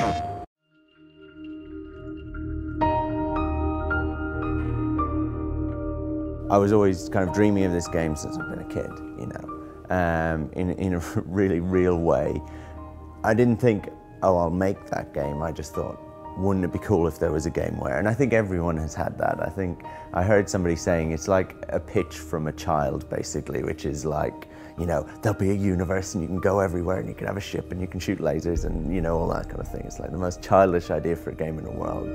I was always kind of dreaming of this game since I've been a kid, you know, in a really real way. I didn't think, oh, I'll make that game. I just thought, wouldn't it be cool if there was a game where, and I think everyone has had that. I think I heard somebody saying it's like a pitch from a child, basically, which is like, you know, there'll be a universe and you can go everywhere and you can have a ship and you can shoot lasers and, you know, all that kind of thing. It's like the most childish idea for a game in the world.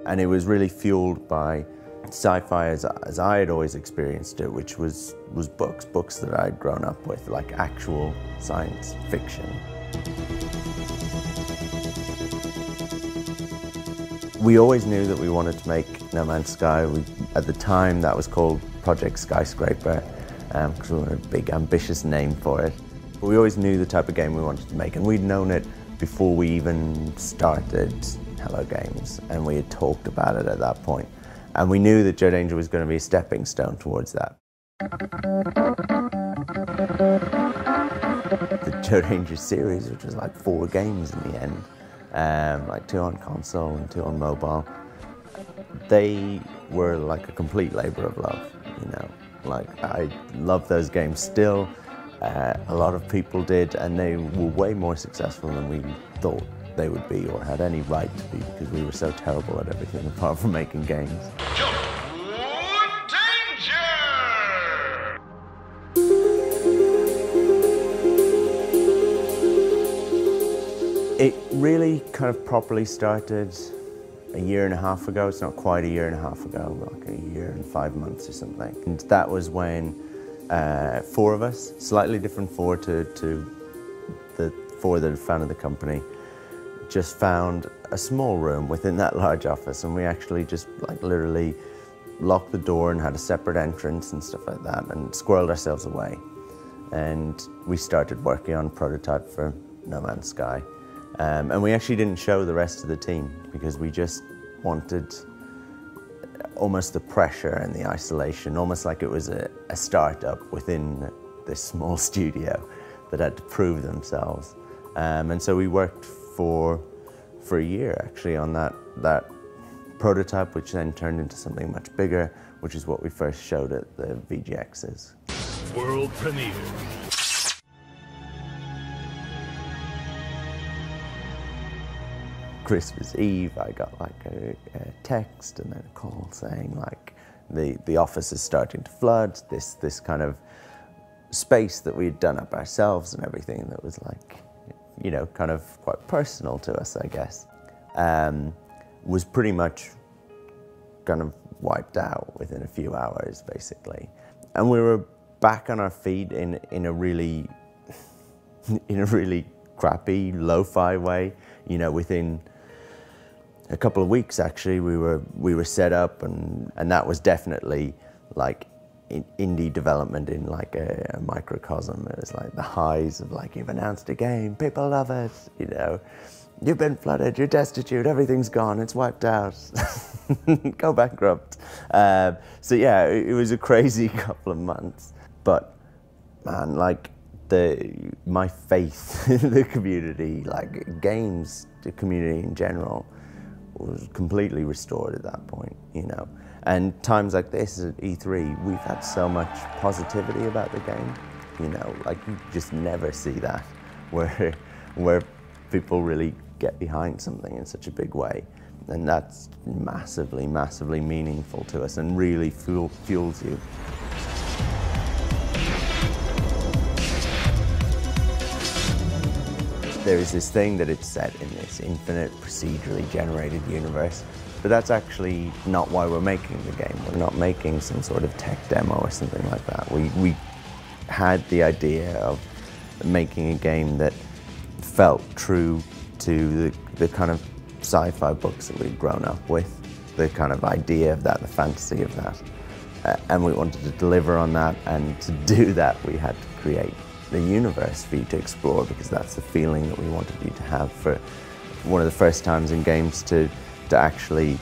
And it was really fueled by sci-fi as I had always experienced it, which was books that I'd grown up with, like actual science fiction. We always knew that we wanted to make No Man's Sky. At the time, that was called Project Skyscraper, because we wanted a big, ambitious name for it. But we always knew the type of game we wanted to make, and we'd known it before we even started Hello Games, and we had talked about it at that point. And we knew that Joe Danger was going to be a stepping stone towards that. The Joe Danger series, which was like 4 games in the end, like 2 on console and 2 on mobile, they were like a complete labor of love, you know. Like, I love those games still. A lot of people did, and they were way more successful than we thought they would be or had any right to be, because we were so terrible at everything apart from making games. It really kind of properly started a year and a half ago. It's not quite a year and a half ago, like a year and 5 months or something. And that was when 4 of us, slightly different 4 to the 4 that had founded the company, just found a small room within that large office, and we actually just like literally locked the door and had a separate entrance and stuff like that, and squirreled ourselves away. And we started working on a prototype for No Man's Sky. And we actually didn't show the rest of the team because we just wanted almost the pressure and the isolation, almost like it was a startup within this small studio that had to prove themselves. And so we worked for a year actually on that prototype, which then turned into something much bigger, which is what we first showed at the VGXs. World premiere. Christmas Eve, I got like a text and then a call saying like the office is starting to flood. This kind of space that we'd done up ourselves and everything that was like, you know, kind of quite personal to us, I guess, was pretty much kind of wiped out within a few hours, basically. And we were back on our feet in a really crappy, lo-fi way. You know, within a couple of weeks, actually, we were set up, and that was definitely like indie development in like a microcosm. It was like the highs of like, you've announced a game, people love it, you know, you've been flooded, you're destitute, everything's gone, it's wiped out, go bankrupt. So yeah, it was a crazy couple of months, but man, like my faith in the community, like games, the community in general, was completely restored at that point, you know. And times like this at E3, we've had so much positivity about the game, you know, like you just never see that, where people really get behind something in such a big way. And that's massively, massively meaningful to us and really fuels you. There is this thing that it's set in this infinite procedurally generated universe, but that's actually not why we're making the game. We're not making some sort of tech demo or something like that. We had the idea of making a game that felt true to the kind of sci-fi books that we'd grown up with, the kind of idea of that, the fantasy of that. And we wanted to deliver on that, and to do that we had to create the universe for you to explore, because that's the feeling that we wanted you to have for one of the first times in games to actually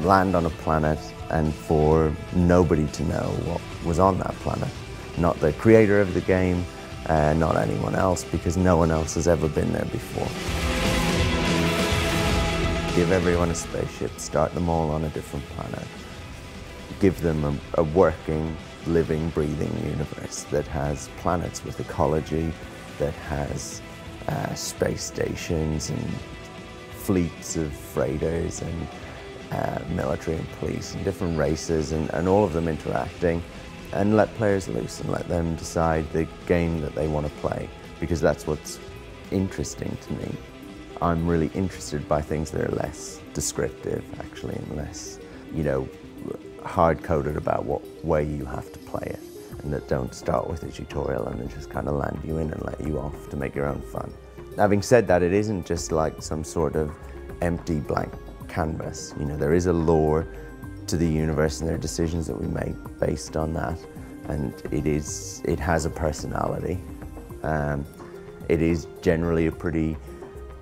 land on a planet and for nobody to know what was on that planet. Not the creator of the game, not anyone else, because no one else has ever been there before. Give everyone a spaceship, start them all on a different planet. Give them a working, living, breathing universe that has planets with ecology, that has space stations and fleets of freighters and military and police and different races and all of them interacting, and let players loose and let them decide the game that they want to play, because that's what's interesting to me. I'm really interested by things that are less descriptive, actually, and less, you know, hard-coded about what way you have to play it, and that don't start with a tutorial and then just kind of land you in and let you off to make your own fun. Having said that, it isn't just like some sort of empty blank canvas. You know, there is a lore to the universe and there are decisions that we make based on that, and it has a personality. It is generally a pretty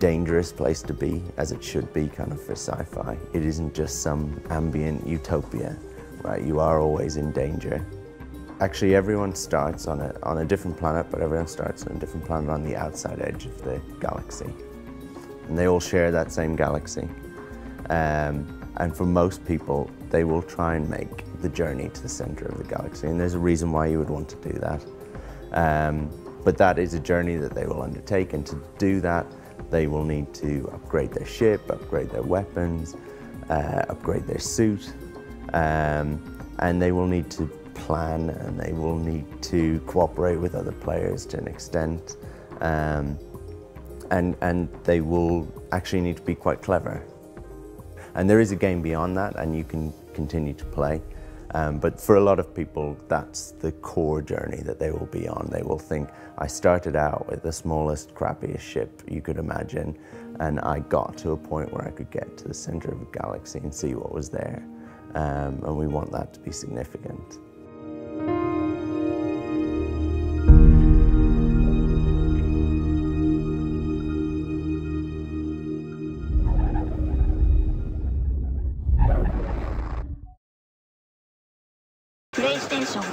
dangerous place to be, as it should be kind of for sci-fi. It isn't just some ambient utopia, right? You are always in danger. Actually, everyone starts on a different planet, but everyone starts on a different planet on the outside edge of the galaxy. And they all share that same galaxy. And for most people, they will try and make the journey to the center of the galaxy. And there's a reason why you would want to do that. But that is a journey that they will undertake, and to do that, they will need to upgrade their ship, upgrade their weapons, upgrade their suit, and they will need to plan, and they will need to cooperate with other players to an extent, and they will actually need to be quite clever. And there is a game beyond that, and you can continue to play. But for a lot of people, that's the core journey that they will be on. They will think, I started out with the smallest, crappiest ship you could imagine, and I got to a point where I could get to the center of a galaxy and see what was there. And we want that to be significant. PlayStation